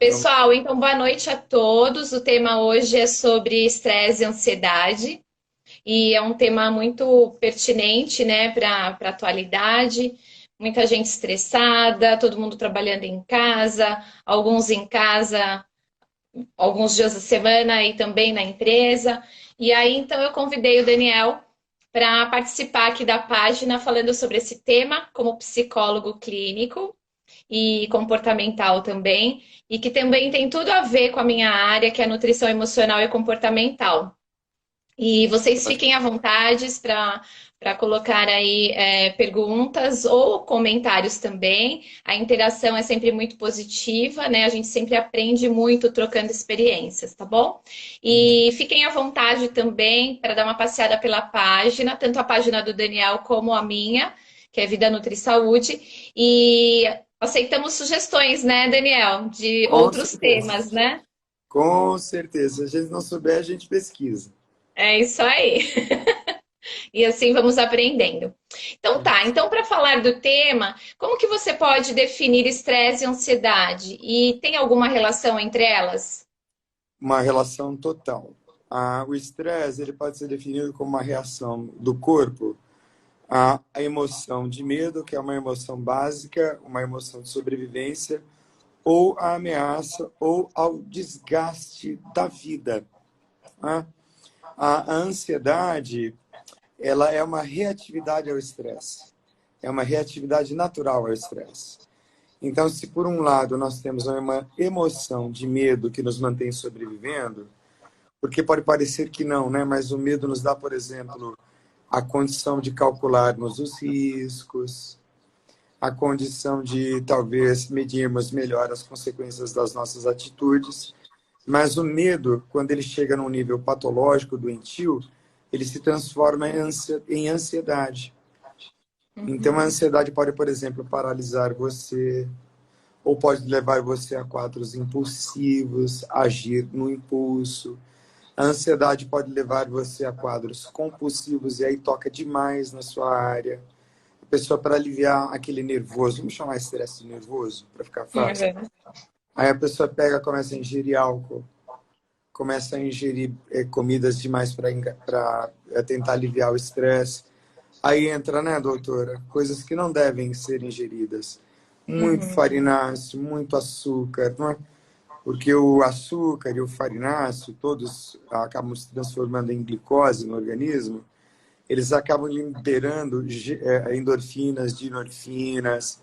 Então, Pessoal, então boa noite a todos. O tema hoje é sobre estresse e ansiedade, e é um tema muito pertinente, né, para a atualidade. Muita gente estressada, todo mundo trabalhando em casa, alguns em casa, alguns dias da semana e também na empresa. E aí, então, eu convidei o Daniel para participar aqui da página falando sobre esse tema como psicólogo clínico e comportamental também, e que também tem tudo a ver com a minha área, que é nutrição emocional e comportamental. E vocês fiquem à vontade para colocar aí perguntas ou comentários também. A interação é sempre muito positiva, né? A gente sempre aprende muito trocando experiências, tá bom? E fiquem à vontade também para dar uma passeada pela página, tanto a página do Daniel como a minha, que é Vida Nutri Saúde. E aceitamos sugestões, né, Daniel, de com outros certeza. temas, né? Com certeza. Se a gente não souber, a gente pesquisa. É isso aí. E assim vamos aprendendo. Então tá, então para falar do tema, como que você pode definir estresse e ansiedade? E tem alguma relação entre elas? Uma relação total. O estresse ele pode ser definido como uma reação do corpo à emoção de medo, que é uma emoção básica, uma emoção de sobrevivência, ou à ameaça, ou ao desgaste da vida. Tá? A ansiedade, ela é uma reatividade ao estresse. É uma reatividade natural ao estresse. Então, se por um lado nós temos uma emoção de medo que nos mantém sobrevivendo, porque pode parecer que não, né? Mas o medo nos dá, por exemplo, a condição de calcularmos os riscos, a condição de talvez medirmos melhor as consequências das nossas atitudes. Mas o medo, quando ele chega num nível patológico, doentio, ele se transforma em ansiedade. Então, a Uhum. ansiedade pode, por exemplo, paralisar você, ou pode levar você a quadros impulsivos, agir no impulso. A ansiedade pode levar você a quadros compulsivos e aí toca demais na sua área. A pessoa, para aliviar aquele nervoso, vamos chamar estresse de nervoso, para ficar fácil. Uhum. Aí a pessoa pega, começa a ingerir álcool, começa a ingerir comidas demais para tentar aliviar o estresse. Aí entra, né, doutora, coisas que não devem ser ingeridas. Muito Uhum. farináceo, muito açúcar, não é? Porque o açúcar e o farináceo, todos acabam se transformando em glicose no organismo, eles acabam liberando endorfinas, dinorfinas,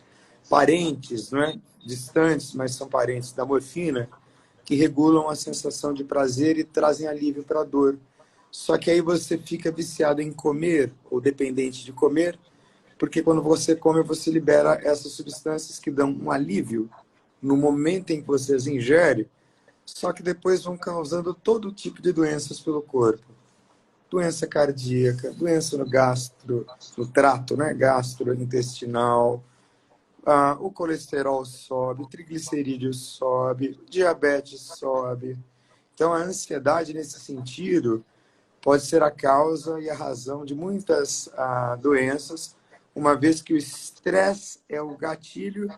parentes, não é? Distantes, mas são parentes da morfina, que regulam a sensação de prazer e trazem alívio para a dor. Só que aí você fica viciado em comer, ou dependente de comer, porque quando você come, você libera essas substâncias que dão um alívio no momento em que você as ingere, só que depois vão causando todo tipo de doenças pelo corpo. Doença cardíaca, doença no gastro, no trato, né? Gastrointestinal, o colesterol sobe, o triglicerídeo sobe, diabetes sobe. Então, a ansiedade, nesse sentido, pode ser a causa e a razão de muitas doenças, uma vez que o estresse é o gatilho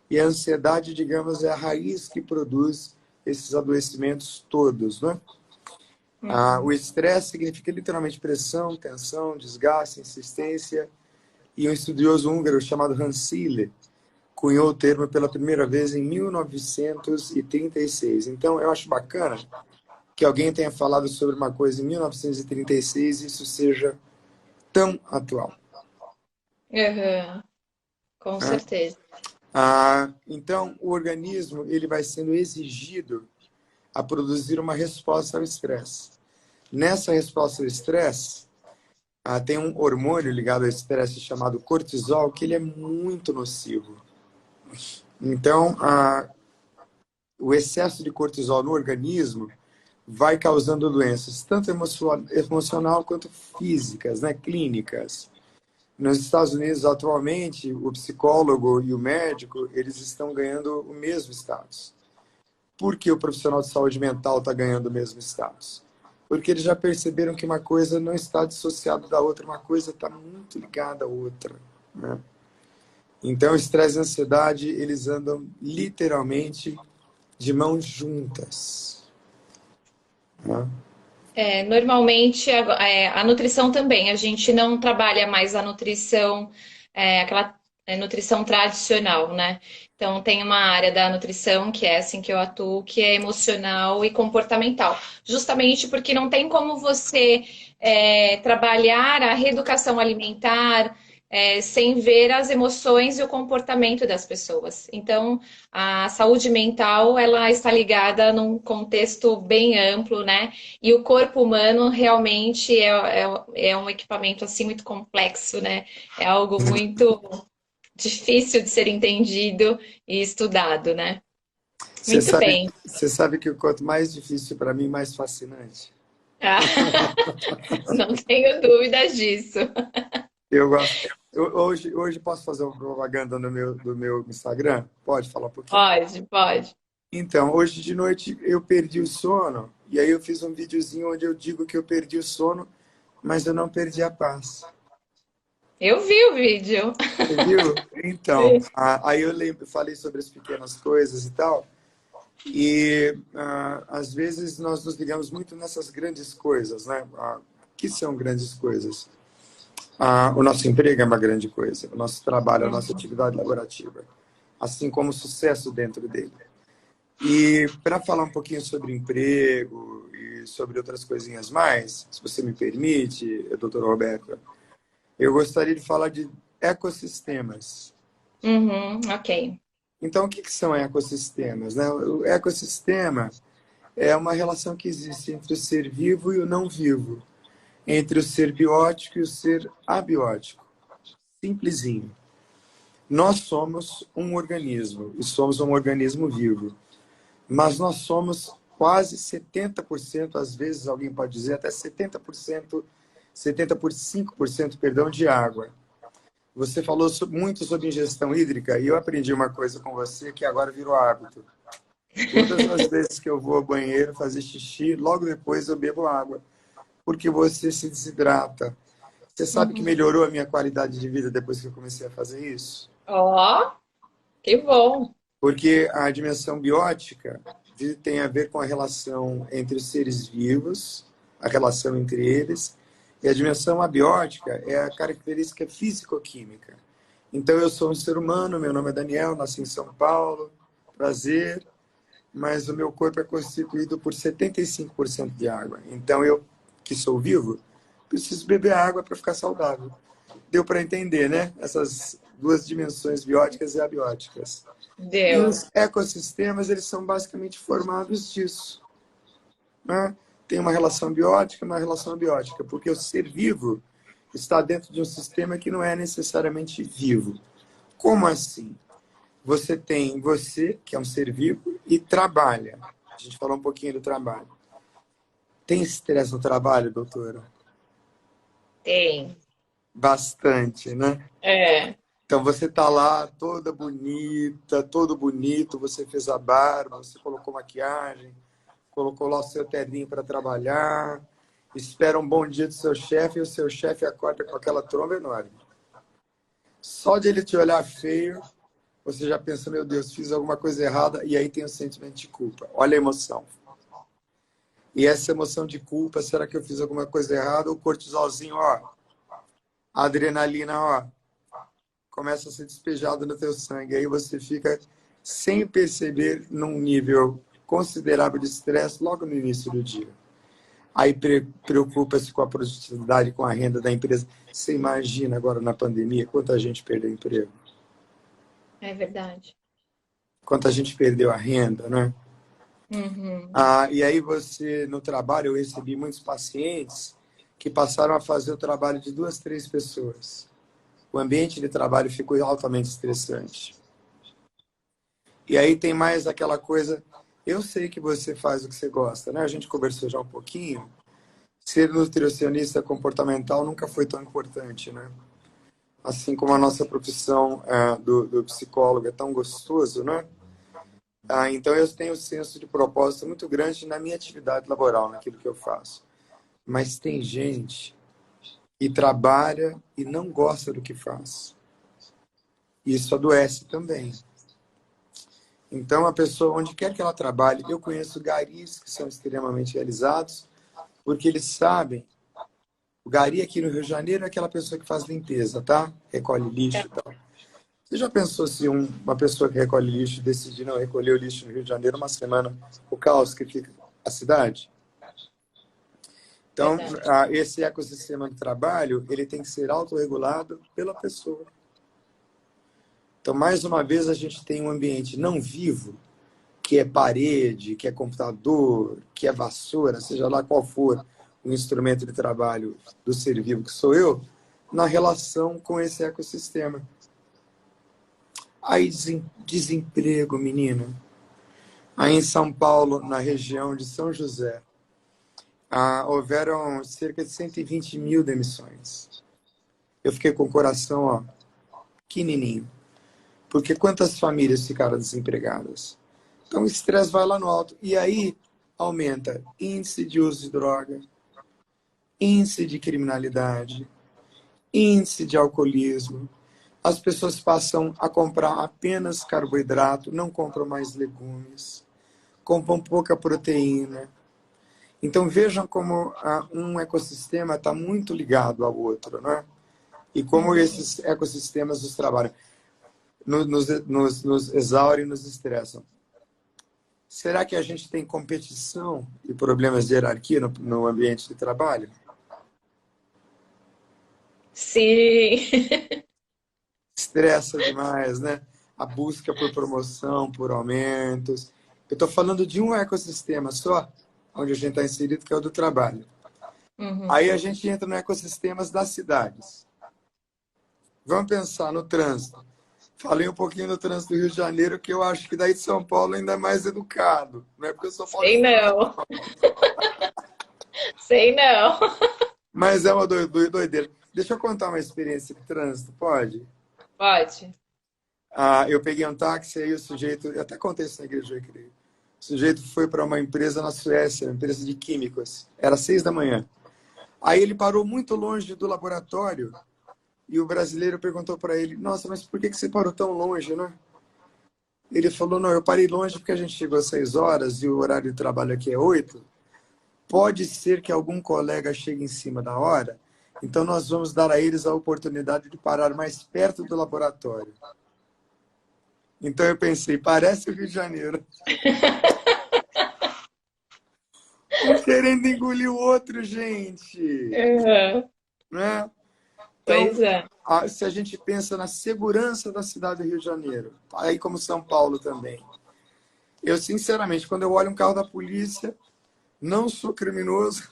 e a ansiedade, digamos, é a raiz que produz esses adoecimentos todos, né? O Uhum. estresse significa literalmente pressão, tensão, desgaste, insistência, e um estudioso húngaro chamado Hans Sille cunhou o termo pela primeira vez em 1936. Então, eu acho bacana que alguém tenha falado sobre uma coisa em 1936 e isso seja tão atual. Uhum. Com Né? certeza. Então, o organismo ele vai sendo exigido a produzir uma resposta ao estresse. Nessa resposta ao estresse, tem um hormônio ligado ao estresse chamado cortisol, que ele é muito nocivo. Então, o excesso de cortisol no organismo vai causando doenças, tanto emocional quanto físicas, né, clínicas. Nos Estados Unidos, atualmente, o psicólogo e o médico, eles estão ganhando o mesmo status. Por que o profissional de saúde mental está ganhando o mesmo status? Porque eles já perceberam que uma coisa não está dissociada da outra, uma coisa está muito ligada à outra. Né? Então, estresse e ansiedade, eles andam literalmente de mãos juntas, né? Normalmente a nutrição também, a gente não trabalha mais a nutrição, aquela nutrição tradicional, né? Então tem uma área da nutrição que é assim que eu atuo, que é emocional e comportamental, justamente porque não tem como você trabalhar a reeducação alimentar sem ver as emoções e o comportamento das pessoas. Então, a saúde mental, ela está ligada num contexto bem amplo, né? E o corpo humano realmente é um equipamento assim muito complexo, né? É algo muito difícil de ser entendido e estudado, né? Muito bem. Você sabe que o quanto mais difícil para mim, mais fascinante. Ah, não tenho dúvidas disso. Eu gosto. Hoje posso fazer uma propaganda no do meu Instagram? Pode falar um pouquinho? Pode, pode. Então, hoje de noite eu perdi o sono, e aí eu fiz um videozinho onde eu digo que eu perdi o sono, mas eu não perdi a paz. Eu vi o vídeo. Você viu? Então, aí eu lembro, falei sobre as pequenas coisas e tal, e às vezes nós nos ligamos muito nessas grandes coisas, né? Que são grandes coisas? O nosso emprego é uma grande coisa, o nosso trabalho, a nossa atividade laborativa, assim como o sucesso dentro dele. E para falar um pouquinho sobre emprego e sobre outras coisinhas mais, se você me permite, doutor Roberto, eu gostaria de falar de ecossistemas. Uhum, ok. Então, o que são ecossistemas, né? O ecossistema é uma relação que existe entre o ser vivo e o não vivo, entre o ser biótico e o ser abiótico. Simplesinho. Nós somos um organismo e somos um organismo vivo, mas nós somos quase 70%, às vezes alguém pode dizer até 70%, 75%, perdão, de água. Você falou muito sobre ingestão hídrica e eu aprendi uma coisa com você que agora virou hábito. Todas as vezes que eu vou ao banheiro fazer xixi, logo depois eu bebo água, porque você se desidrata. Você sabe que Uhum. melhorou a minha qualidade de vida depois que eu comecei a fazer isso? Ó, que bom. Porque a dimensão biótica tem a ver com a relação entre os seres vivos, a relação entre eles, e a dimensão abiótica é a característica físico-química. Então, eu sou um ser humano, meu nome é Daniel, nasci em São Paulo, prazer, mas o meu corpo é constituído por 75% de água. Então, eu, que sou vivo, preciso beber água para ficar saudável. Deu para entender, né? Essas duas dimensões bióticas e abióticas. E Deu. os ecossistemas, eles são basicamente formados disso, né? Tem uma relação biótica e uma relação abiótica, porque o ser vivo está dentro de um sistema que não é necessariamente vivo. Como assim? Você tem você, que é um ser vivo, e trabalha. A gente falou um pouquinho do trabalho. Tem estresse no trabalho, doutora? Tem. Bastante, né? É. Então você está lá toda bonita, todo bonito, você fez a barba, você colocou maquiagem, colocou lá o seu terninho para trabalhar, espera um bom dia do seu chefe e o seu chefe acorda com aquela tromba enorme. Só de ele te olhar feio, você já pensa, meu Deus, fiz alguma coisa errada, e aí tem o sentimento de culpa. Olha a emoção. E essa emoção de culpa, será que eu fiz alguma coisa errada? O cortisolzinho, ó, a adrenalina, ó, começa a ser despejado no teu sangue. Aí você fica, sem perceber, num nível considerável de estresse logo no início do dia. Aí preocupa-se com a produtividade, com a renda da empresa. Você imagina agora na pandemia quanta gente perdeu emprego? É verdade. Quanta gente perdeu a renda, né? Uhum. E aí você, no trabalho, eu recebi muitos pacientes que passaram a fazer o trabalho de 2, 3 pessoas. O ambiente de trabalho ficou altamente estressante. E aí tem mais aquela coisa, eu sei que você faz o que você gosta, né? A gente conversou já um pouquinho. Ser nutricionista comportamental nunca foi tão importante, né? Assim como a nossa profissão do psicólogo é tão gostoso, né? Então eu tenho um senso de propósito muito grande na minha atividade laboral, naquilo que eu faço. Mas tem gente que trabalha e não gosta do que faz. Isso adoece também. Então, a pessoa, onde quer que ela trabalhe, eu conheço garis que são extremamente realizados, porque eles sabem. O gari aqui no Rio de Janeiro é aquela pessoa que faz limpeza, tá? Recolhe lixo e tal. Você já pensou se uma pessoa que recolhe lixo decidir não recolher o lixo no Rio de Janeiro uma semana, o caos que fica a cidade? Então, Verdade. esse ecossistema de trabalho, ele tem que ser autorregulado pela pessoa. Então, mais uma vez, a gente tem um ambiente não vivo, que é parede, que é computador, que é vassoura, seja lá qual for o instrumento de trabalho do ser vivo que sou eu, na relação com esse ecossistema. Aí, desemprego, menina. Aí em São Paulo, na região de São José, houveram cerca de 120 mil demissões. Eu fiquei com o coração, ó, pequenininho. Porque quantas famílias ficaram desempregadas? Então o estresse vai lá no alto. E aí aumenta índice de uso de droga, índice de criminalidade, índice de alcoolismo. As pessoas passam a comprar apenas carboidrato, não compram mais legumes, compram pouca proteína. Então vejam como um ecossistema está muito ligado ao outro, não é? E como esses ecossistemas nos trabalham, nos exaurem, nos estressam. Será que a gente tem competição e problemas de hierarquia no ambiente de trabalho? Sim. Estressa demais, né? A busca por promoção, por aumentos. Eu estou falando de um ecossistema só, onde a gente está inserido, que é o do trabalho. Uhum. Aí a gente entra no ecossistema das cidades. Vamos pensar no trânsito. Falei um pouquinho do trânsito do Rio de Janeiro, que eu acho que daí de São Paulo ainda é mais educado. Não é porque eu sou Sei paulistano, não. Sei não. mas é uma doideira. Deixa eu contar uma experiência de trânsito, pode? Pode. Eu peguei um táxi, aí o sujeito, eu até contei isso na igreja, eu creio. O sujeito foi para uma empresa na Suécia, uma empresa de químicos. Era 6 da manhã. Aí ele parou muito longe do laboratório e o brasileiro perguntou para ele: Nossa, mas por que você parou tão longe, né? Ele falou: Não, eu parei longe porque a gente chegou às 6 horas e o horário de trabalho aqui é 8. Pode ser que algum colega chegue em cima da hora, então nós vamos dar a eles a oportunidade de parar mais perto do laboratório. Então eu pensei, parece o Rio de Janeiro. Um querendo engolir o outro, gente. Uhum. Né? Então, Pois é. se a gente pensa na segurança da cidade do Rio de Janeiro, aí como São Paulo também. Eu, sinceramente, quando eu olho um carro da polícia, não sou criminoso,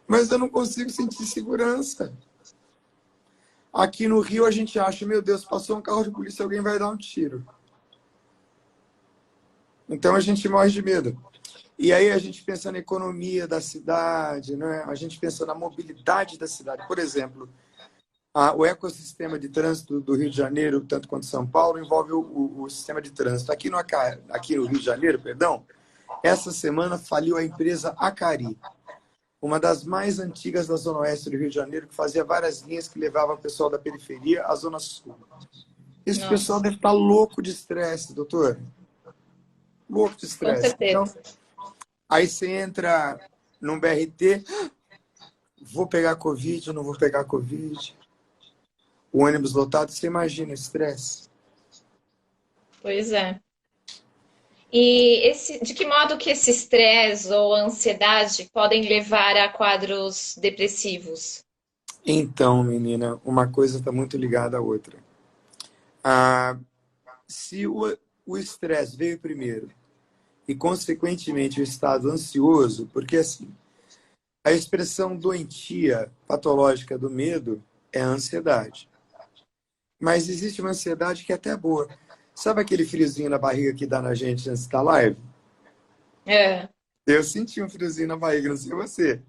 mas eu não consigo sentir segurança. Aqui no Rio a gente acha, meu Deus, passou um carro de polícia, alguém vai dar um tiro. Então a gente morre de medo. E aí a gente pensa na economia da cidade, né? A gente pensa na mobilidade da cidade. Por exemplo, o ecossistema de trânsito do Rio de Janeiro, tanto quanto São Paulo, envolve o sistema de trânsito. Aqui no Rio de Janeiro, perdão, essa semana faliu a empresa Acari, uma das mais antigas da Zona Oeste do Rio de Janeiro, que fazia várias linhas que levavam o pessoal da periferia à Zona Sul. Esse pessoal Nossa, deve estar louco de estresse, doutor. Louco de com estresse. Então, certeza. aí você entra num BRT, vou pegar Covid, não vou pegar Covid. O ônibus lotado, você imagina o estresse. Pois é. E de que modo que esse estresse ou ansiedade podem levar a quadros depressivos? Então, menina, uma coisa está muito ligada à outra. Ah, se o estresse veio primeiro e, consequentemente, o estado ansioso, porque assim, a expressão doentia, patológica do medo é a ansiedade. Mas existe uma ansiedade que é até boa. Sabe aquele friozinho na barriga que dá na gente antes da live? É. Eu senti um friozinho na barriga, não sei você.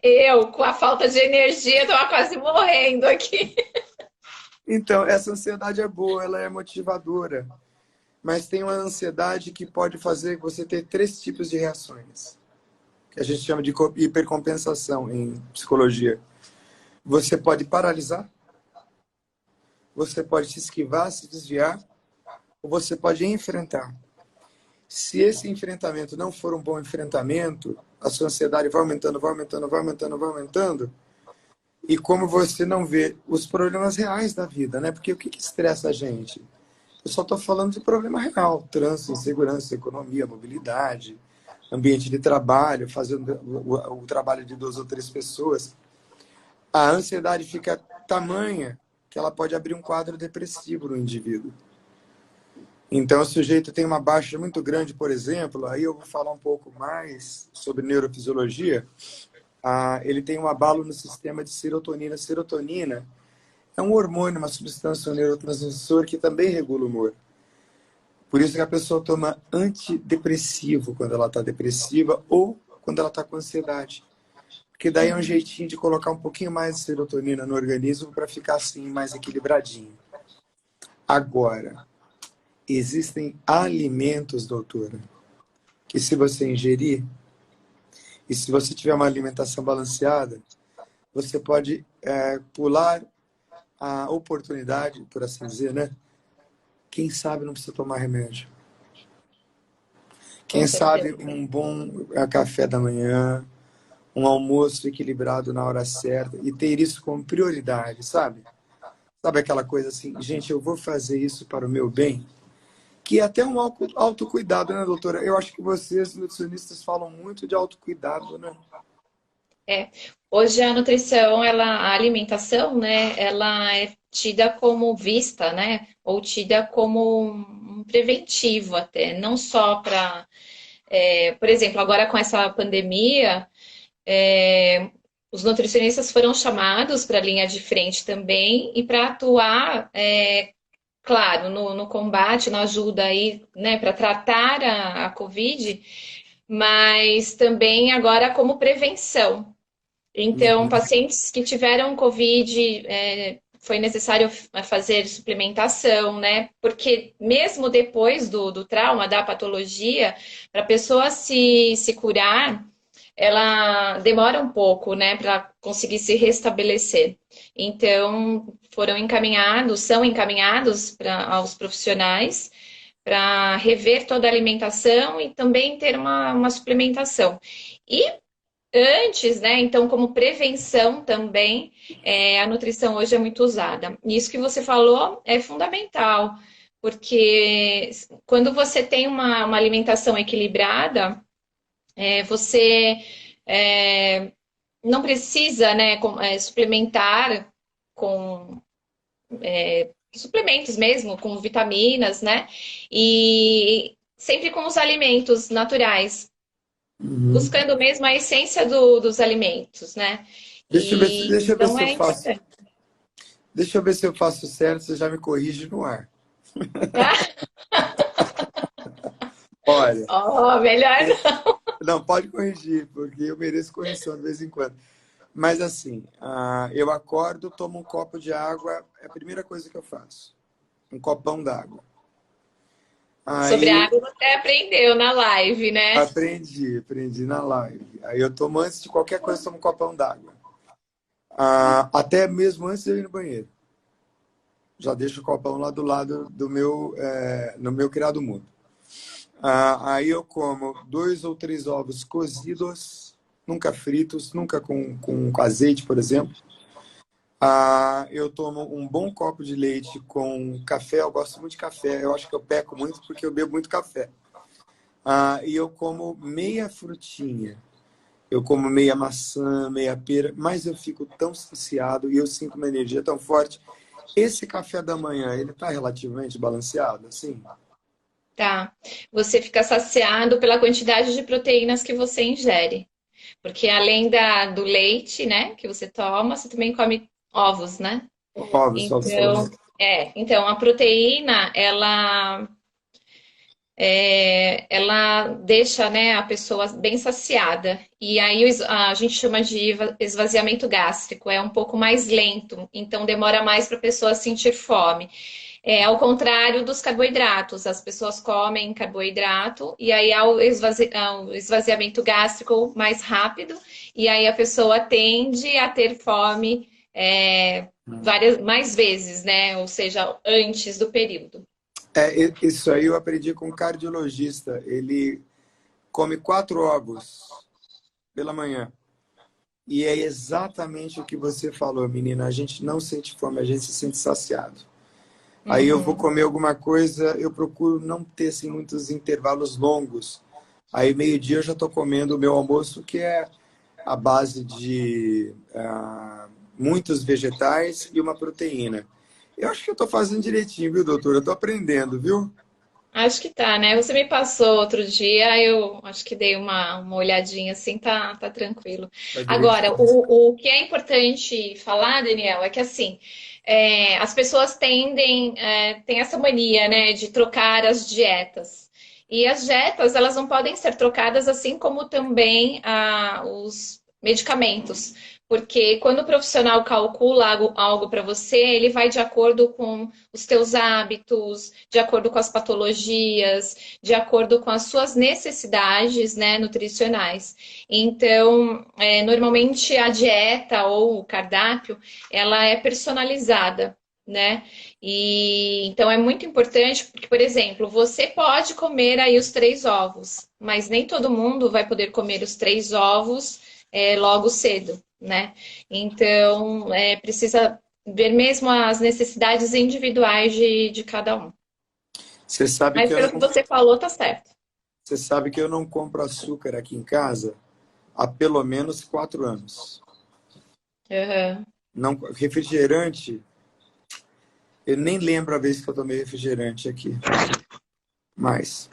Eu, com a falta de energia, tô quase morrendo aqui. Então, essa ansiedade é boa, ela é motivadora. Mas tem uma ansiedade que pode fazer você ter 3 tipos de reações, que a gente chama de hipercompensação em psicologia. Você pode paralisar, você pode se esquivar, se desviar, ou você pode enfrentar. Se esse enfrentamento não for um bom enfrentamento, a sua ansiedade vai aumentando, vai aumentando, vai aumentando, vai aumentando. E como você não vê os problemas reais da vida, né? Porque o que estressa a gente? Eu só estou falando de problema real: trânsito, insegurança, economia, mobilidade, ambiente de trabalho, fazendo o trabalho de 2 ou 3 pessoas. A ansiedade fica tamanha que ela pode abrir um quadro depressivo no indivíduo. Então, o sujeito tem uma baixa muito grande, por exemplo, aí eu vou falar um pouco mais sobre neurofisiologia. Ele tem um abalo no sistema de serotonina. Serotonina é um hormônio, uma substância, um neurotransmissor que também regula o humor. Por isso que a pessoa toma antidepressivo quando ela está depressiva ou quando ela está com ansiedade. Porque daí é um jeitinho de colocar um pouquinho mais de serotonina no organismo para ficar assim mais equilibradinho. Agora, existem alimentos, doutora, que se você ingerir, e se você tiver uma alimentação balanceada, você pode pular a oportunidade, por assim dizer, né? Quem sabe não precisa tomar remédio. Quem sabe um bom café da manhã, um almoço equilibrado na hora certa e ter isso como prioridade, sabe? Sabe aquela coisa assim, gente, eu vou fazer isso para o meu bem? Que é até um autocuidado, né, doutora? Eu acho que vocês, nutricionistas, falam muito de autocuidado, né? Hoje a nutrição, a alimentação, né, ela é tida como vista, né, ou tida como um preventivo até, não só para, por exemplo, agora com essa pandemia, os nutricionistas foram chamados para a linha de frente também e para atuar, claro, no combate, na ajuda aí, né, para tratar a Covid, mas também agora como prevenção. Então, Uhum. pacientes que tiveram Covid, foi necessário fazer suplementação, né? Porque mesmo depois do trauma, da patologia, para a pessoa se curar, ela demora um pouco, né, para conseguir se restabelecer. Então, são encaminhados aos profissionais para rever toda a alimentação e também ter uma suplementação. E antes, né? Então, como prevenção também, a nutrição hoje é muito usada. E isso que você falou é fundamental, porque quando você tem uma alimentação equilibrada, você não precisa, né, suplementar com suplementos mesmo, com vitaminas, né? E sempre com os alimentos naturais, Uhum. buscando mesmo a essência dos alimentos, né? Deixa eu ver, E deixa eu ver então se eu é faço. importante. Deixa eu ver se eu faço certo, você já me corrige no ar. Olha, Oh, melhor não. não, pode corrigir, porque eu mereço correção de vez em quando. Mas assim, eu acordo, tomo um copo de água, é a primeira coisa que eu faço. Um copão d'água. Sobre Aí a água você aprendeu na live, né? aprendi na live. Aí eu tomo antes de qualquer coisa, eu tomo um copão d'água. Até mesmo antes de eu ir no banheiro. Já deixo o copão lá do lado do meu, no meu criado mudo. Aí eu como 2 ou 3 ovos cozidos, nunca fritos, nunca com azeite, por exemplo. Eu tomo um bom copo de leite com café. Eu gosto muito de café. Eu acho que eu peco muito porque eu bebo muito café. E eu como meia frutinha. Eu como meia maçã, meia pera, mas eu fico tão saciado e eu sinto uma energia tão forte. Esse café da manhã, ele está relativamente balanceado, assim? Tá. Você fica saciado pela quantidade de proteínas que você ingere. Porque além do leite, né, que você toma, você também come ovos, né? Ovos, ovos, Então, ovos. então a proteína, ela deixa, né, a pessoa bem saciada. E aí a gente chama de esvaziamento gástrico, é um pouco mais lento, então demora mais para a pessoa sentir fome. Ao contrário dos carboidratos, as pessoas comem carboidrato e aí há o esvaziamento gástrico mais rápido, e aí a pessoa tende a ter fome mais vezes, né? Ou seja, antes do período. Isso aí eu aprendi com um cardiologista. Ele come 4 ovos pela manhã. E é exatamente o que você falou, menina. A gente não sente fome, a gente se sente saciado. Aí eu vou Uhum. comer alguma coisa, eu procuro não ter assim, muitos intervalos longos. Aí meio-dia eu já estou comendo o meu almoço, que é a base de muitos vegetais e uma proteína. Eu acho que eu estou fazendo direitinho, viu, doutor? Eu estou aprendendo, viu? Acho que tá, né? Você me passou outro dia, eu acho que dei uma olhadinha assim, tá tranquilo. Tá Agora, direitinho. o que é importante falar, Daniel, é que assim, as pessoas têm essa mania, né, de trocar as dietas. E as dietas, elas não podem ser trocadas assim como também os medicamentos. Porque quando o profissional calcula algo para você, ele vai de acordo com os teus hábitos, de acordo com as patologias, de acordo com as suas necessidades, né, nutricionais. Então, normalmente a dieta ou o cardápio, ela é personalizada, né? E então é muito importante porque, por exemplo, você pode comer aí os 3 ovos, mas nem todo mundo vai poder comer os 3 ovos logo cedo, né? Então, precisa ver mesmo as necessidades individuais de cada um. Você sabe Mas que eu pelo que não, você falou, tá certo. você sabe que eu não compro açúcar aqui em casa há pelo menos 4 anos. Aham. Não, refrigerante, eu nem lembro a vez que eu tomei refrigerante aqui. Mas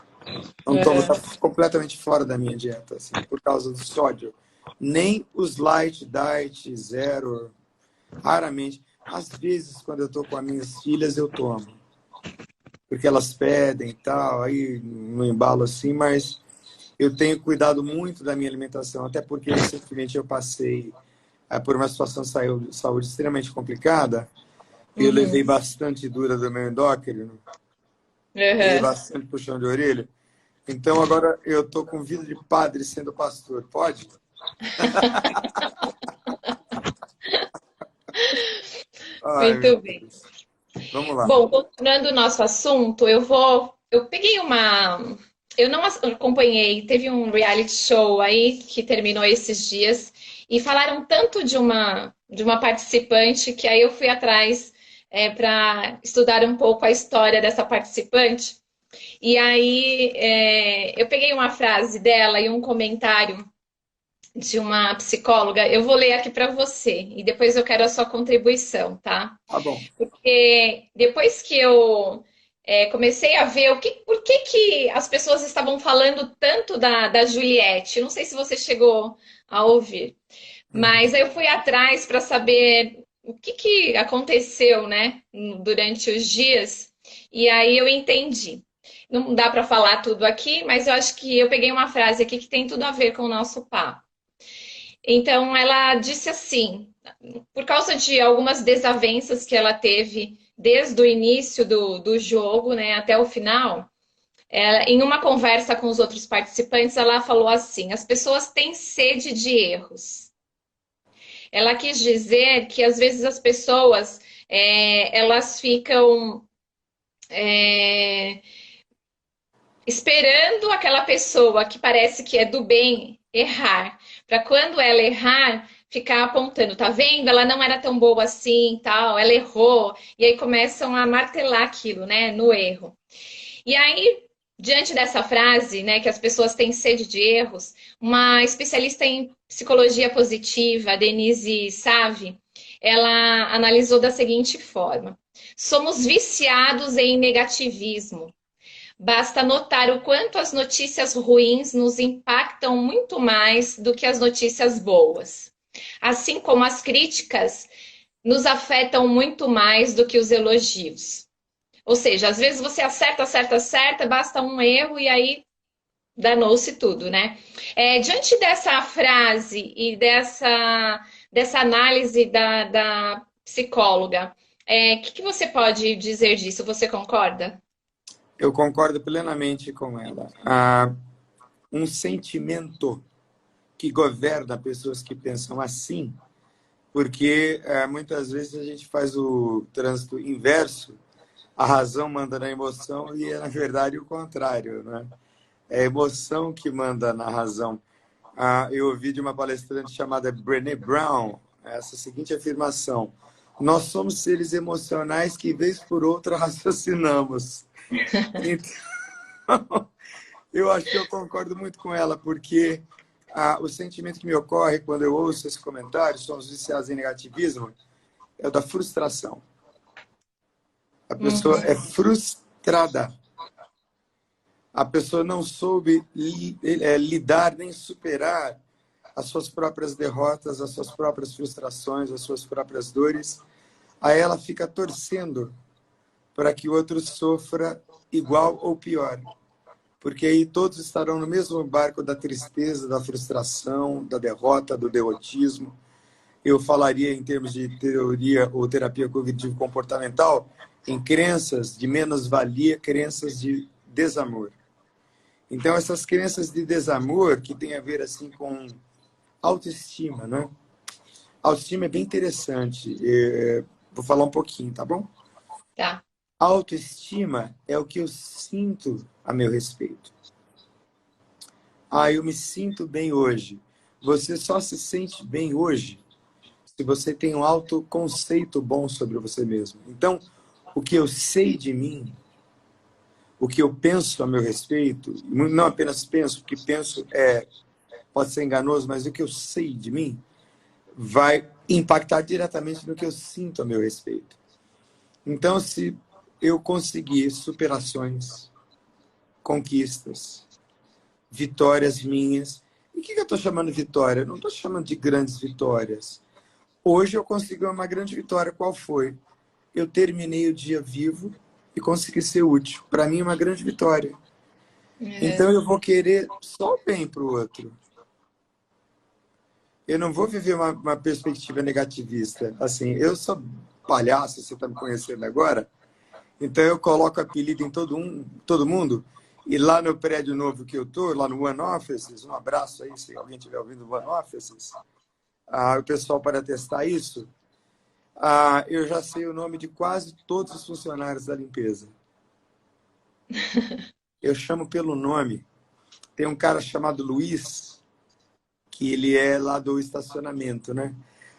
não tomo, tá Aham. completamente fora da minha dieta, assim, por causa do sódio. Nem os light, diet, zero, raramente. Às vezes, quando eu estou com as minhas filhas, eu tomo. Porque elas pedem e tal, aí no embalo assim, mas eu tenho cuidado muito da minha alimentação, até porque recentemente eu passei por uma situação de saúde extremamente complicada. Eu levei Uhum. bastante dura do meu endócrino, levei Aham. bastante puxão de orelha. Então agora eu estou com vida de padre sendo pastor. Pode? Ai, meu Muito bem. Deus. Vamos lá. Bom, continuando o nosso assunto, eu peguei uma. Eu não acompanhei, teve um reality show aí que terminou esses dias e falaram tanto de uma participante que aí eu fui atrás para estudar um pouco a história dessa participante. E aí eu peguei uma frase dela e um comentário de uma psicóloga. Eu vou ler aqui para você e depois eu quero a sua contribuição, tá? Tá bom. Porque depois que eu comecei a ver por que as pessoas estavam falando tanto da Juliette, não sei se você chegou a ouvir, Uhum. mas aí eu fui atrás para saber o que aconteceu, né, durante os dias, e aí eu entendi. Não dá para falar tudo aqui, mas eu acho que eu peguei uma frase aqui que tem tudo a ver com o nosso papo. Então, ela disse assim: por causa de algumas desavenças que ela teve desde o início do jogo, né, até o final, em uma conversa com os outros participantes, ela falou assim: as pessoas têm sede de erros. Ela quis dizer que às vezes as pessoas elas ficam é, esperando aquela pessoa que parece que é do bem errar, para quando ela errar, ficar apontando, tá vendo? Ela não era tão boa assim, tal, ela errou, e aí começam a martelar aquilo, né, no erro. E aí, diante dessa frase, né, que as pessoas têm sede de erros, uma especialista em psicologia positiva, Denise Save, ela analisou da seguinte forma: somos viciados em negativismo. Basta notar o quanto as notícias ruins nos impactam muito mais do que as notícias boas. Assim como as críticas nos afetam muito mais do que os elogios. Ou seja, às vezes você acerta, acerta, acerta, basta um erro e aí danou-se tudo, né? Diante dessa frase e dessa análise da psicóloga, que você pode dizer disso? Você concorda? Eu concordo plenamente com ela. Um sentimento que governa pessoas que pensam assim, porque muitas vezes a gente faz o trânsito inverso. a razão manda na emoção e é, na verdade, o contrário, né? É a emoção que manda na razão. Eu ouvi de uma palestrante chamada Brené Brown essa seguinte afirmação: nós somos seres emocionais que, vez por outra, raciocinamos. Então, eu acho que eu concordo muito com ela, porque o sentimento que me ocorre quando eu ouço esse comentário, somos viciados em negativismo, é o da frustração. A pessoa é frustrada. A pessoa não soube lidar nem superar as suas próprias derrotas, as suas próprias frustrações, as suas próprias dores. Aí ela fica torcendo para que o outro sofra igual ou pior. Porque aí todos estarão no mesmo barco da tristeza, da frustração, da derrota, do derrotismo. Eu falaria, em termos de teoria ou terapia cognitivo-comportamental, em crenças de menos-valia, crenças de desamor. Então, essas crenças de desamor, que tem a ver assim com autoestima, né? Autoestima é bem interessante. Vou falar um pouquinho, tá bom? Tá. Autoestima é o que eu sinto a meu respeito. Eu me sinto bem hoje. Você só se sente bem hoje se você tem um autoconceito bom sobre você mesmo. Então, o que eu sei de mim, o que eu penso a meu respeito, não apenas penso, porque penso pode ser enganoso, mas o que eu sei de mim vai impactar diretamente no que eu sinto a meu respeito. Então, se eu conseguir superações, conquistas, vitórias minhas, e o que eu estou chamando de vitória? Eu não estou chamando de grandes vitórias. Hoje eu consegui uma grande vitória. Qual foi? Eu terminei o dia vivo e consegui ser útil. Para mim é uma grande vitória. Então eu vou querer só o bem para o outro. Eu não vou viver uma perspectiva negativista. Assim, eu sou palhaço, você está me conhecendo agora. Então eu coloco apelido em todo mundo. E lá no prédio novo que eu estou, lá no One Offices, um abraço aí se alguém estiver ouvindo o One Offices, o pessoal para testar isso, eu já sei o nome de quase todos os funcionários da limpeza. Eu chamo pelo nome. Tem um cara chamado Luiz, que ele é lá do estacionamento, né?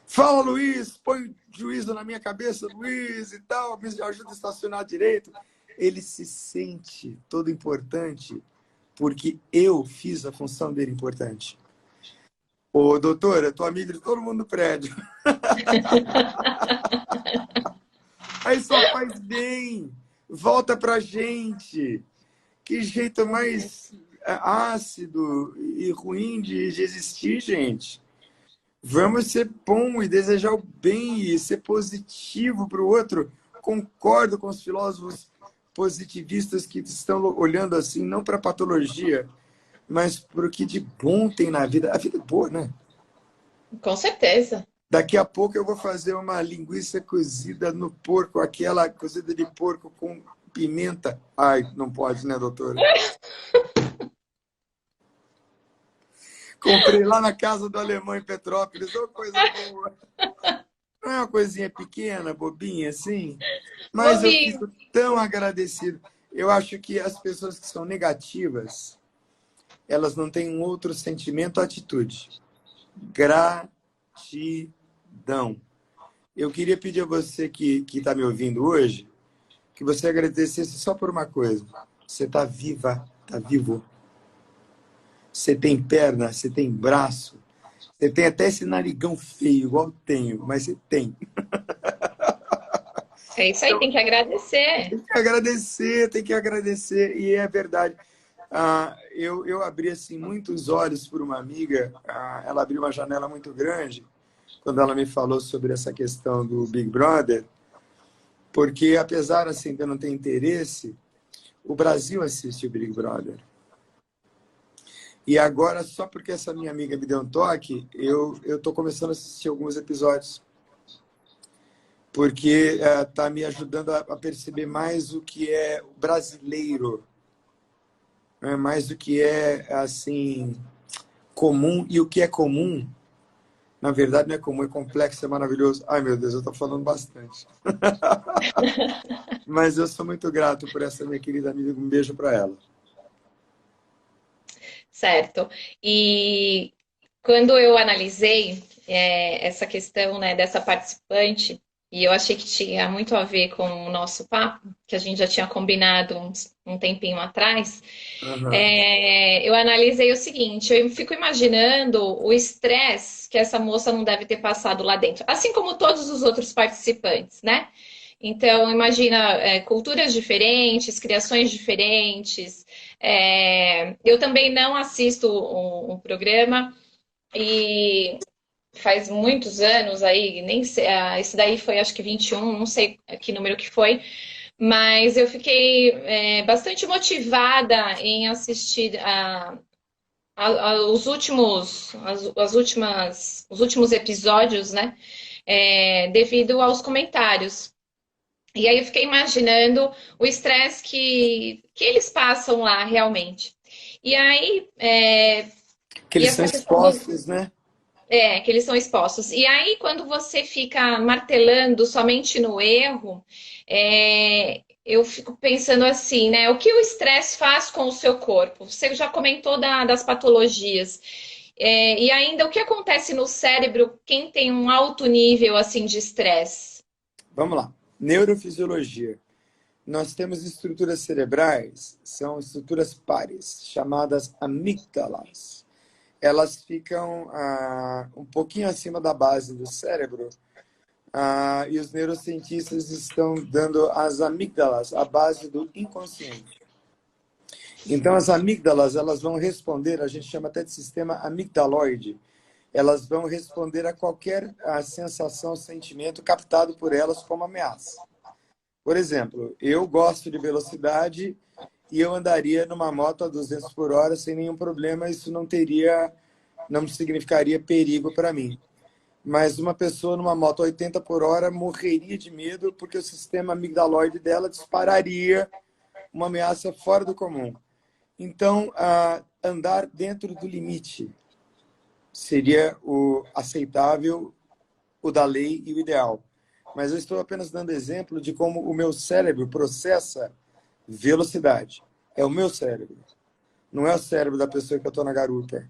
Fala, Luiz, põe juízo na minha cabeça, Luiz, e tal, me ajuda a estacionar direito. Ele se sente todo importante porque eu fiz a função dele importante. Ô, doutora, eu tô amigo de todo mundo no prédio. Aí só faz bem. Volta pra gente. Que jeito mais ácido e ruim de existir, gente. Vamos ser bom e desejar o bem e ser positivo para o outro. Concordo com os filósofos positivistas que estão olhando assim, não para a patologia, mas para o que de bom tem na vida. A vida é boa, né? Com certeza. Daqui a pouco eu vou fazer uma linguiça cozida no porco, aquela cozida de porco com pimenta. Ai, não pode, né, doutora? Comprei lá na casa do alemão em Petrópolis. Ô, coisa boa. Não é uma coisinha pequena, bobinha, assim? Mas eu Bobinho. fico tão agradecido. Eu acho que as pessoas que são negativas, elas não têm um outro sentimento ou atitude. Gratidão. Eu queria pedir a você que está me ouvindo hoje, que você agradecesse só por uma coisa. Você está viva, está vivo. Você tem perna, você tem braço, você tem até esse narigão feio, igual eu tenho, mas você tem. É isso aí, tem que agradecer. Tem que agradecer, e é verdade. Eu abri assim, muitos olhos por uma amiga, ela abriu uma janela muito grande quando ela me falou sobre essa questão do Big Brother, porque apesar assim, de eu não ter interesse, o Brasil assiste o Big Brother. E agora, só porque essa minha amiga me deu um toque, eu estou começando a assistir alguns episódios. Porque está me ajudando a perceber mais o que é brasileiro. Né? Mais do que é, assim, comum. E o que é comum, Na verdade, não é comum, é complexo, é maravilhoso. Ai, meu Deus, eu estou falando bastante. Mas eu sou muito grato por essa minha querida amiga. Um beijo para ela. Certo. E quando eu analisei essa questão, né, dessa participante, e eu achei que tinha muito a ver com o nosso papo, que a gente já tinha combinado um tempinho atrás, Aham. eu analisei o seguinte: eu fico imaginando o estresse que essa moça não deve ter passado lá dentro, assim como todos os outros participantes, né? Então, imagina, culturas diferentes, criações diferentes. Eu também não assisto um programa e faz muitos anos aí, nem sei, esse daí foi acho que 21, não sei que número que foi, mas eu fiquei bastante motivada em assistir os últimos episódios, né? Devido aos comentários. E aí eu fiquei imaginando o estresse que eles passam lá realmente. E aí, Que e eles são essa questão do, expostos, né? que eles são expostos. E aí, quando você fica martelando somente no erro, eu fico pensando assim, né? O que o estresse faz com o seu corpo? Você já comentou das patologias. E ainda, o que acontece no cérebro quem tem um alto nível assim de estresse? Vamos lá. Neurofisiologia. Nós temos estruturas cerebrais, são estruturas pares, chamadas amígdalas. Elas ficam um pouquinho acima da base do cérebro, e os neurocientistas estão dando as amígdalas a base do inconsciente. Então, as amígdalas, elas vão responder, a gente chama até de sistema amigdaloide, elas vão responder a qualquer sensação, sentimento captado por elas como ameaça. Por exemplo, eu gosto de velocidade e eu andaria numa moto a 200 por hora sem nenhum problema, isso não significaria perigo para mim. Mas uma pessoa numa moto a 80 por hora morreria de medo porque o sistema amigdaloide dela dispararia uma ameaça fora do comum. Então, andar dentro do limite seria o aceitável, o da lei e o ideal. Mas eu estou apenas dando exemplo de como o meu cérebro processa velocidade. É o meu cérebro, não é o cérebro da pessoa que eu estou na garupa.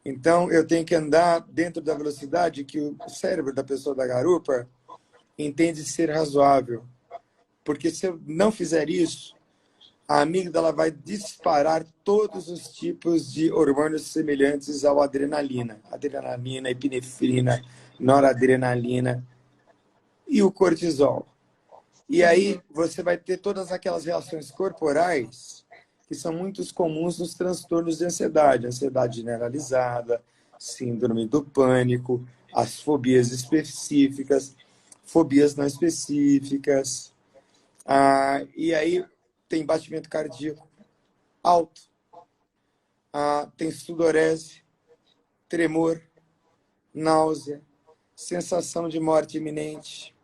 Então, eu tenho que andar dentro da velocidade que o cérebro da pessoa da garupa entende ser razoável. Porque se eu não fizer isso, a amígdala vai disparar todos os tipos de hormônios semelhantes ao adrenalina. Adrenalina, epinefrina, noradrenalina e o cortisol. E aí você vai ter todas aquelas reações corporais que são muito comuns nos transtornos de ansiedade. Ansiedade generalizada, síndrome do pânico, as fobias específicas, fobias não específicas. E aí tem batimento cardíaco alto, tem sudorese, tremor, náusea, sensação de morte iminente.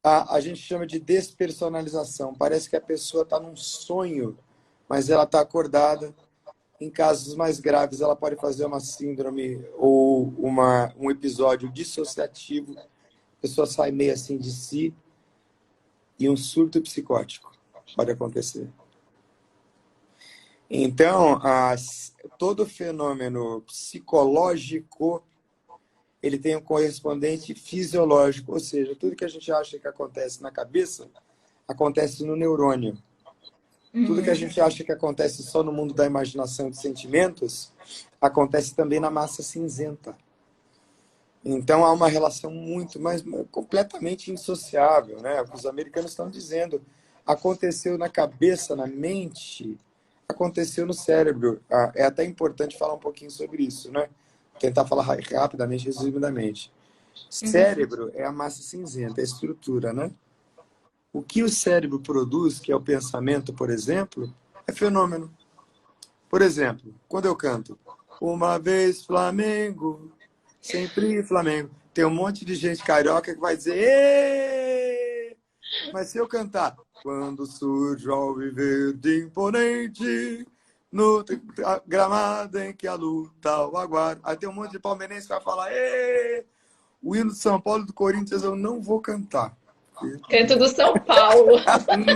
A gente chama de despersonalização. Parece que a pessoa está num sonho, mas ela está acordada. Em casos mais graves, ela pode fazer uma síndrome ou um episódio dissociativo. A pessoa sai meio assim de si e um surto psicótico pode acontecer. Então, todo fenômeno psicológico ele tem um correspondente fisiológico, ou seja, tudo que a gente acha que acontece na cabeça acontece no neurônio. Tudo que a gente acha que acontece só no mundo da imaginação e dos sentimentos acontece também na massa cinzenta. Então há uma relação completamente indissociável, né? O que os americanos estão dizendo aconteceu na cabeça, na mente, aconteceu no cérebro. É até importante falar um pouquinho sobre isso, né? Tentar falar rapidamente, resumidamente. Cérebro é a massa cinzenta, é a estrutura, né? O que o cérebro produz, que é o pensamento, por exemplo, é fenômeno. Por exemplo, quando eu canto Uma vez Flamengo, sempre Flamengo, tem um monte de gente carioca que vai dizer Êêêê! Mas se eu cantar Quando surge ao viver de imponente, no gramado em que a luta o aguarda. Aí tem um monte de palmeirense que vai falar: Ê! O hino de São Paulo e do Corinthians eu não vou cantar. Canto do São Paulo.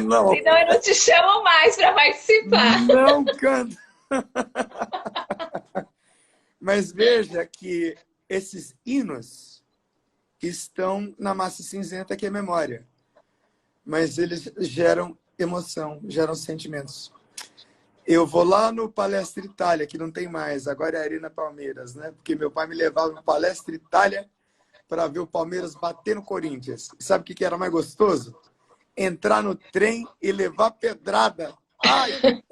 Não, Senão eu não te chamo mais para participar. não canto. Mas veja que esses hinos estão na massa cinzenta, que é memória. Mas eles geram emoção, geram sentimentos. Eu vou lá no Palestra Itália, que não tem mais, agora é Arena Palmeiras, né? Porque meu pai me levava no Palestra Itália para ver o Palmeiras bater no Corinthians. E sabe o que era mais gostoso? Entrar no trem e levar pedrada. Ai!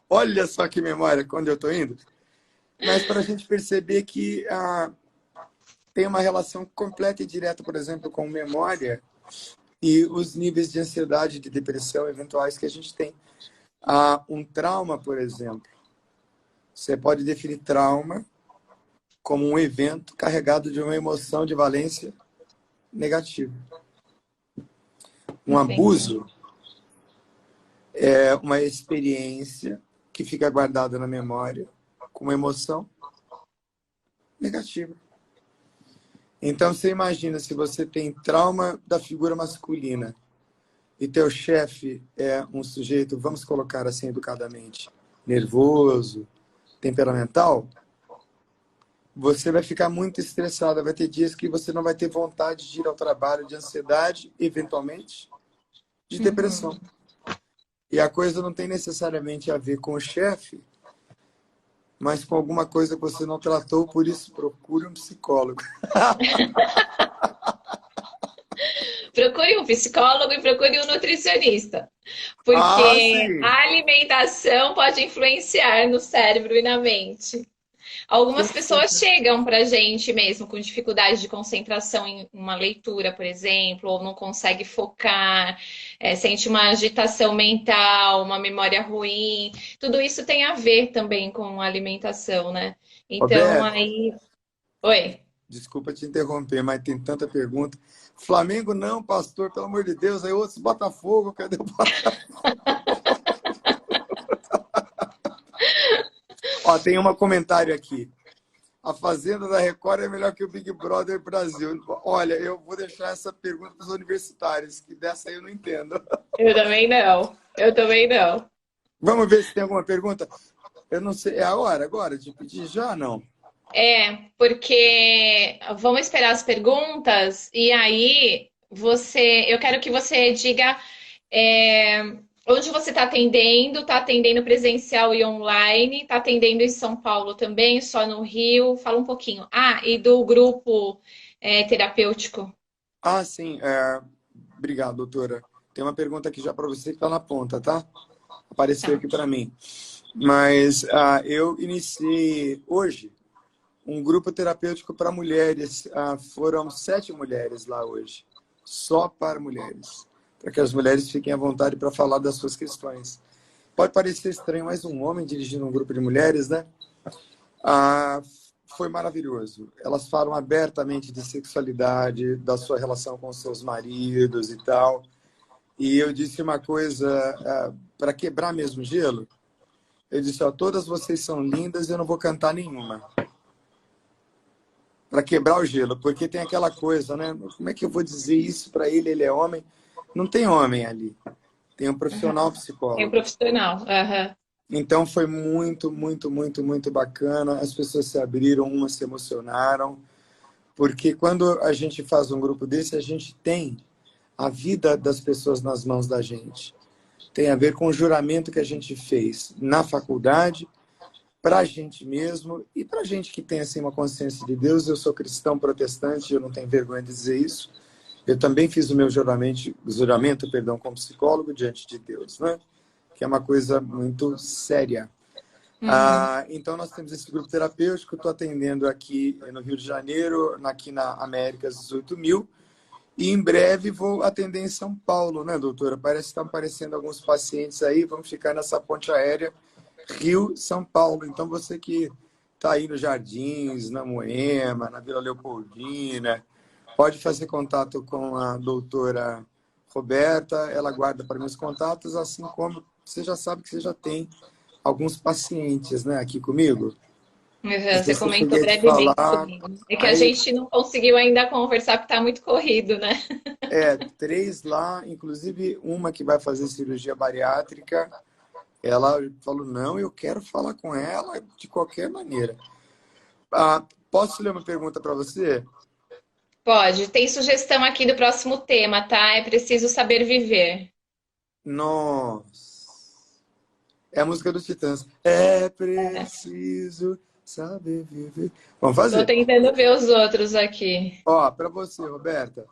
Olha só que memória quando eu estou indo. Mas para a gente perceber que tem uma relação completa e direta, por exemplo, com memória e os níveis de ansiedade e de depressão eventuais que a gente tem. Um trauma, por exemplo. Você pode definir trauma como um evento carregado de uma emoção de valência negativa. Um abuso é uma experiência que fica guardada na memória com uma emoção negativa. Então, você imagina se você tem trauma da figura masculina e teu chefe é um sujeito, vamos colocar assim educadamente, nervoso, temperamental, você vai ficar muito estressada. Vai ter dias que você não vai ter vontade de ir ao trabalho, de ansiedade, eventualmente, de depressão. E a coisa não tem necessariamente a ver com o chefe, mas com alguma coisa que você não tratou, por isso procure um psicólogo. Procure um psicólogo e procure um nutricionista. Porque a alimentação pode influenciar no cérebro e na mente. Algumas pessoas chegam para a gente mesmo com dificuldade de concentração em uma leitura, por exemplo, ou não consegue focar, sente uma agitação mental, uma memória ruim. Tudo isso tem a ver também com a alimentação, né? Então, Roberto, aí... Oi. desculpa te interromper, mas tem tanta pergunta. Flamengo não, pastor, pelo amor de Deus. Aí outros, Botafogo, cadê o Botafogo? Ó, tem um comentário aqui. A Fazenda da Record é melhor que o Big Brother Brasil. Olha, eu vou deixar essa pergunta para os universitários, que dessa aí eu não entendo. Eu também não. Eu também não. Vamos ver se tem alguma pergunta. Eu não sei, é a hora agora de pedir já, não? Porque vamos esperar as perguntas e aí eu quero que você diga onde você está atendendo presencial e online, está atendendo em São Paulo também, só no Rio, fala um pouquinho. E do grupo terapêutico. Sim, obrigado, doutora. Tem uma pergunta aqui já para você que está na ponta, tá? Apareceu aqui para mim. Mas eu iniciei hoje um grupo terapêutico para mulheres. Foram 7 mulheres lá hoje. Só para mulheres. Para que as mulheres fiquem à vontade para falar das suas questões. Pode parecer estranho, mas um homem dirigindo um grupo de mulheres, né? Foi maravilhoso. Elas falam abertamente de sexualidade, da sua relação com seus maridos e tal. E eu disse uma coisa, para quebrar mesmo o gelo. Eu disse, todas vocês são lindas e eu não vou cantar nenhuma. Para quebrar o gelo, porque tem aquela coisa, né? Como é que eu vou dizer isso para ele? Ele é homem. Não tem homem ali. Tem um profissional psicólogo. Tem um profissional. Então foi muito, muito, muito, muito bacana. As pessoas se abriram, umas se emocionaram. Porque quando a gente faz um grupo desse, a gente tem a vida das pessoas nas mãos da gente. Tem a ver com o juramento que a gente fez na faculdade, para a gente mesmo e para a gente que tem assim, uma consciência de Deus. Eu sou cristão protestante, eu não tenho vergonha de dizer isso. Eu também fiz o meu juramento, como psicólogo diante de Deus, né? Que é uma coisa muito séria. Então, nós temos esse grupo terapêutico. Estou atendendo aqui no Rio de Janeiro, aqui na Américas 18.000. E em breve vou atender em São Paulo, né, doutora? Parece que estão aparecendo alguns pacientes aí. Vamos ficar nessa ponte aérea Rio-São Paulo. Então, você que está aí nos Jardins, na Moema, na Vila Leopoldina, pode fazer contato com a doutora Roberta. Ela guarda para meus contatos, assim como você já sabe que você já tem alguns pacientes, né, aqui comigo. Não Uhum, sei você se eu comentou cheguei a te brevemente falar. comigo. É que a Aí, gente não conseguiu ainda conversar porque tá muito corrido, né? 3 lá, inclusive uma que vai fazer cirurgia bariátrica, ela falou, não, eu quero falar com ela de qualquer maneira. Posso ler uma pergunta para você? Pode. Tem sugestão aqui do próximo tema, tá? É preciso saber viver. Nossa, é a música dos Titãs. É preciso saber viver. Vamos Tô fazer. tentando ver os outros aqui. Ó, para você, Roberta,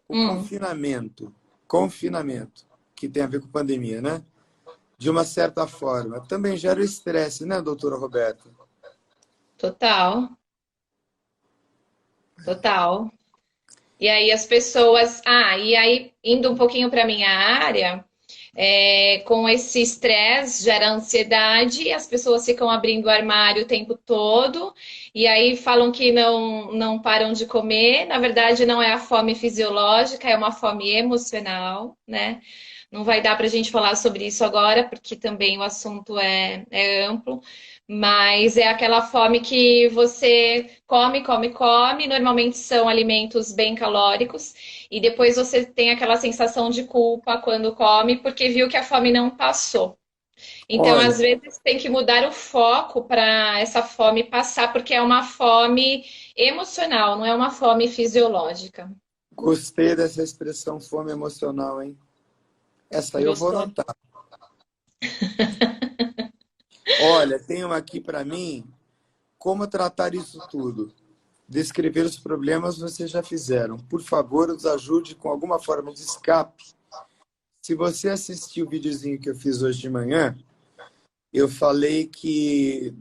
o Hum, confinamento, que tem a ver com pandemia, né? De uma certa forma, também gera estresse, né, doutora Roberta? total, total. E aí as pessoas. Ah, e aí, indo um pouquinho para minha área, com esse estresse gera ansiedade, e as pessoas ficam abrindo o armário o tempo todo, e aí falam que não param de comer. Na verdade, não é a fome fisiológica, é uma fome emocional, né? Não vai dar para a gente falar sobre isso agora, porque também o assunto é amplo, mas é aquela fome que você come, come, come. Normalmente são alimentos bem calóricos, e depois você tem aquela sensação de culpa quando come, porque viu que a fome não passou. Então, às Olha, vezes, tem que mudar o foco para essa fome passar, porque é uma fome emocional, não é uma fome fisiológica. gostei dessa expressão fome emocional, hein? Essa aí eu vou Gostou? anotar. Olha, tem uma aqui para mim, como tratar isso tudo? Descrever os problemas vocês já fizeram. Por favor, nos ajude com alguma forma de escape. Se você assistiu o videozinho que eu fiz hoje de manhã, eu falei que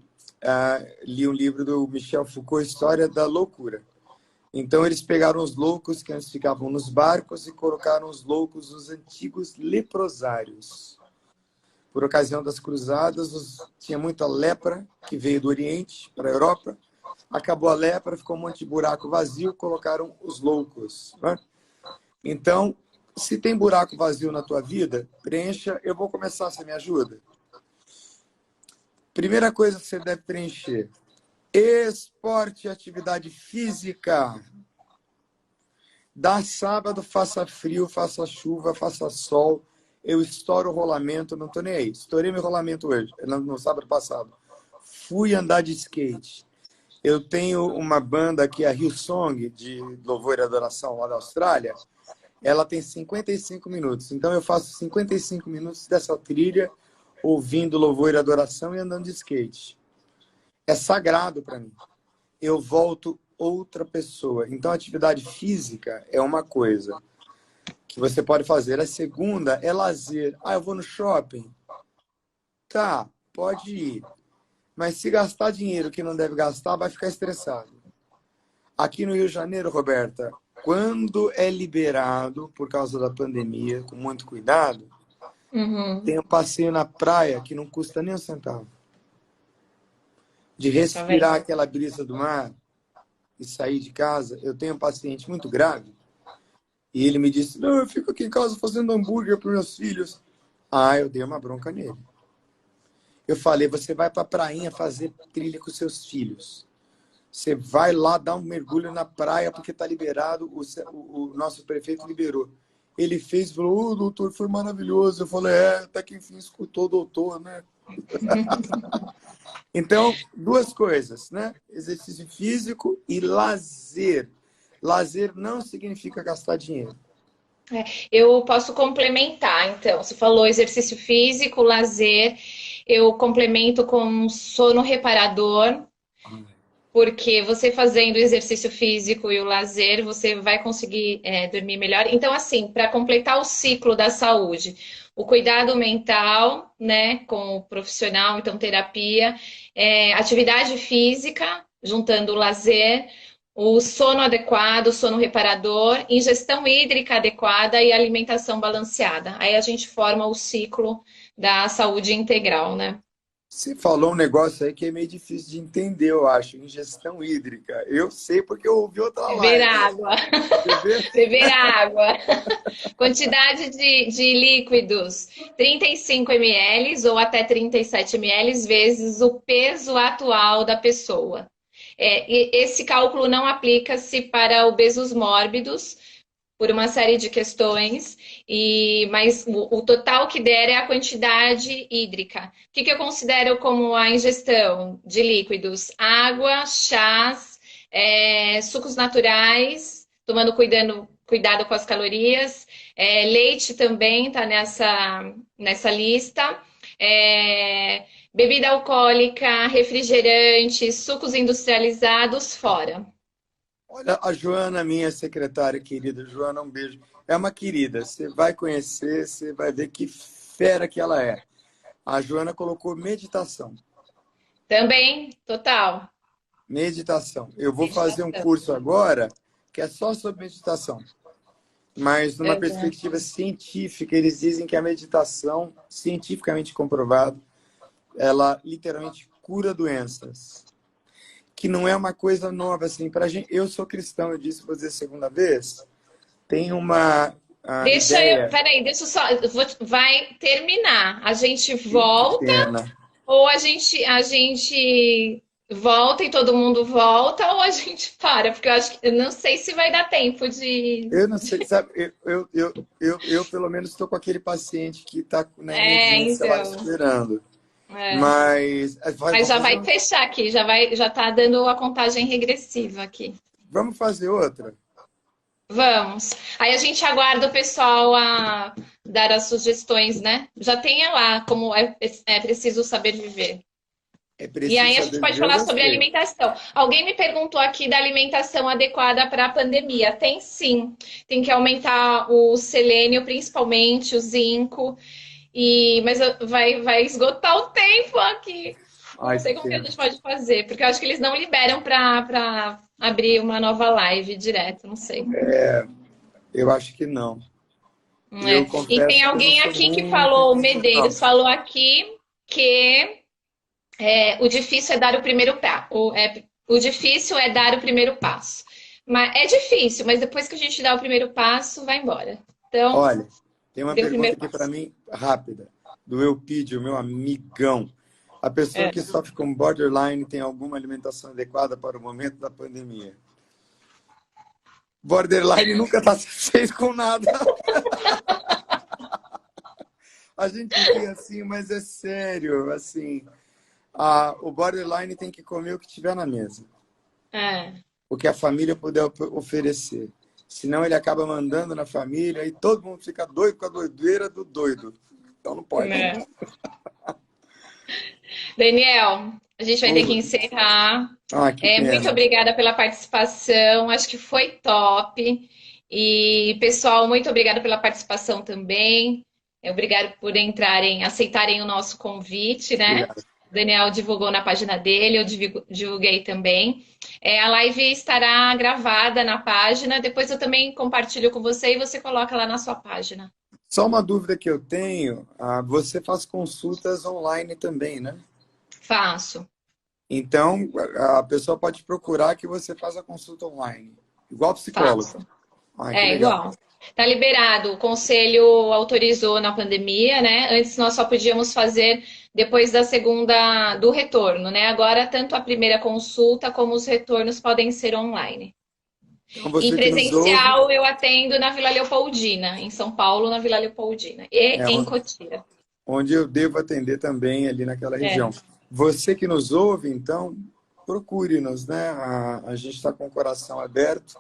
li um livro do Michel Foucault, História da Loucura. Então, eles pegaram os loucos que antes ficavam nos barcos e colocaram os loucos, os antigos leprosários. Por ocasião das cruzadas, tinha muita lepra que veio do Oriente para a Europa. Acabou a lepra, ficou um monte de buraco vazio, colocaram os loucos. Né? Então, se tem buraco vazio na tua vida, preencha. Eu vou começar, você me ajuda? Primeira coisa que você deve preencher: esporte e atividade física. Dá sábado, faça frio, faça chuva, faça sol. Eu estouro o rolamento, não tô nem aí. Estourei meu rolamento hoje, no sábado passado. Fui andar de skate. Eu tenho uma banda aqui, a Hillsong, de louvor e adoração lá da Austrália. Ela tem 55 minutos. Então eu faço 55 minutos dessa trilha, ouvindo louvor e adoração e andando de skate. É sagrado para mim. Eu volto outra pessoa. Então, atividade física é uma coisa que você pode fazer. A segunda é lazer. Eu vou no shopping. Tá, pode ir. Mas se gastar dinheiro que não deve gastar, vai ficar estressado. Aqui no Rio de Janeiro, Roberta, quando é liberado por causa da pandemia, com muito cuidado, Uhum, tem um passeio na praia que não custa nem um centavo. De tá vendo? respirar aquela brisa do mar e sair de casa. Eu tenho um paciente muito grave e ele me disse, não, eu fico aqui em casa fazendo hambúrguer para meus filhos. Eu dei uma bronca nele. Eu falei, você vai para a prainha fazer trilha com seus filhos. Você vai lá dar um mergulho na praia porque está liberado, o nosso prefeito liberou. Ele fez e falou, doutor, foi maravilhoso. Eu falei, até que enfim escutou o doutor, né? Então, duas coisas, né? Exercício físico e lazer. Lazer não significa gastar dinheiro. Eu posso complementar, então. Você falou exercício físico, lazer. Eu complemento com sono reparador, porque você fazendo o exercício físico e o lazer, você vai conseguir dormir melhor. Então, assim, para completar o ciclo da saúde, o cuidado mental, né, com o profissional, então terapia, atividade física, juntando o lazer, o sono adequado, o sono reparador, ingestão hídrica adequada e alimentação balanceada. Aí a gente forma o ciclo da saúde integral, né? Você falou um negócio aí que é meio difícil de entender, eu acho. Ingestão hídrica. Eu sei porque eu ouvi outra Beber live. água. Você vê? Beber água. Quantidade de líquidos, 35 ml ou até 37 ml vezes o peso atual da pessoa. E esse cálculo não aplica-se para obesos mórbidos, por uma série de questões, mas o total que der é a quantidade hídrica. O que eu considero como a ingestão de líquidos? Água, chás, sucos naturais, tomando cuidado com as calorias, leite também está nessa lista, bebida alcoólica, refrigerante, sucos industrializados, fora. Olha, a Joana, minha secretária querida, Joana, um beijo. É uma querida, você vai conhecer, você vai ver que fera que ela é. A Joana colocou meditação. Também, total. Meditação. Eu vou fazer um Meditação. curso agora que é só sobre meditação. Mas numa Uhum. perspectiva científica, eles dizem que a meditação, cientificamente comprovado, ela literalmente cura doenças. Que não é uma coisa nova assim para gente. Eu sou cristão, eu disse, vou dizer a segunda vez. Tem uma ideia. Peraí, deixa eu só. Vai terminar. A gente Que volta pena. ou a gente volta e todo mundo volta ou a gente para? Porque eu não sei se vai dar tempo de. Eu não sei, sabe? Eu pelo menos estou com aquele paciente que está na emergência lá Então. esperando. É. Mas Mas já vai um- fechar aqui, já tá dando a contagem regressiva aqui. vamos fazer outra? Vamos. Aí a gente aguarda o pessoal a dar as sugestões, né? Já tenha lá como é preciso saber viver. É E preciso aí a gente saber pode viver, eu falar sobre gostei. alimentação. Alguém me perguntou aqui da alimentação adequada para a pandemia. Tem sim. Tem que aumentar o selênio, principalmente o zinco. Mas vai esgotar o tempo aqui. Não Ai, que sei como que a pena. gente pode fazer, porque eu acho que eles não liberam para abrir uma nova live direto, não sei. Eu acho que não. Eu E tem confesso que eu não alguém sou aqui que muito falou, o disso, não. Medeiros falou aqui que o difícil é dar o primeiro passo. O difícil é dar o primeiro passo. Mas é difícil, mas depois que a gente dá o primeiro passo, vai embora. Então, Olha, tem uma dê o pergunta primeiro aqui para passo. mim, rápida, do Eupídio, meu amigão. A pessoa É. que sofre com borderline tem alguma alimentação adequada para o momento da pandemia? Borderline nunca está satisfeito com nada. A gente ri assim, mas é sério. Assim, o borderline tem que comer o que tiver na mesa. É. O que a família puder oferecer. Senão ele acaba mandando na família e todo mundo fica doido com a doideira do doido. Então não pode. É. Daniel, a gente vai ter que Oi. encerrar. Que Muito pena. obrigada pela participação, acho que foi top. E, pessoal, muito obrigada pela participação também. Obrigado por aceitarem o nosso convite, né? Obrigado. O Daniel divulgou na página dele, eu divulguei também. A live estará gravada na página, depois eu também compartilho com você e você coloca lá na sua página. Só uma dúvida que eu tenho. Você faz consultas online também, né? Faço. Então, a pessoa pode procurar que você faz a consulta online. Igual psicólogo. Faço. Que É legal. igual. Tá liberado. O conselho autorizou na pandemia, né? Antes nós só podíamos fazer depois da segunda do retorno, né? Agora tanto a primeira consulta como os retornos podem ser online. Então, Em você que nos ouve, presencial eu atendo na Vila Leopoldina, em São Paulo, na Vila Leopoldina e é em Cotia. onde eu devo atender também, ali naquela região. É. Você que nos ouve, então, procure-nos, né? A gente está com o coração aberto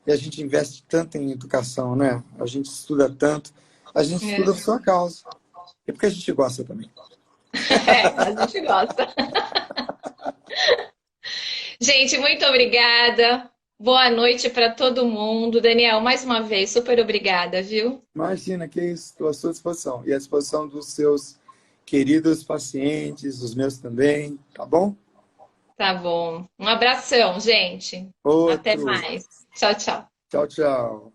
e a gente investe tanto em educação, né? A gente estuda tanto, a gente estuda por sua causa. E porque a gente gosta também. A gente gosta. Gente, muito obrigada. Boa noite para todo mundo. Daniel, mais uma vez, super obrigada, viu? Imagina, que isso, estou à sua disposição. E à disposição dos seus queridos pacientes, os meus também, tá bom? Tá bom. Um abração, gente. Até Outro. mais. Tchau, tchau. Tchau, tchau.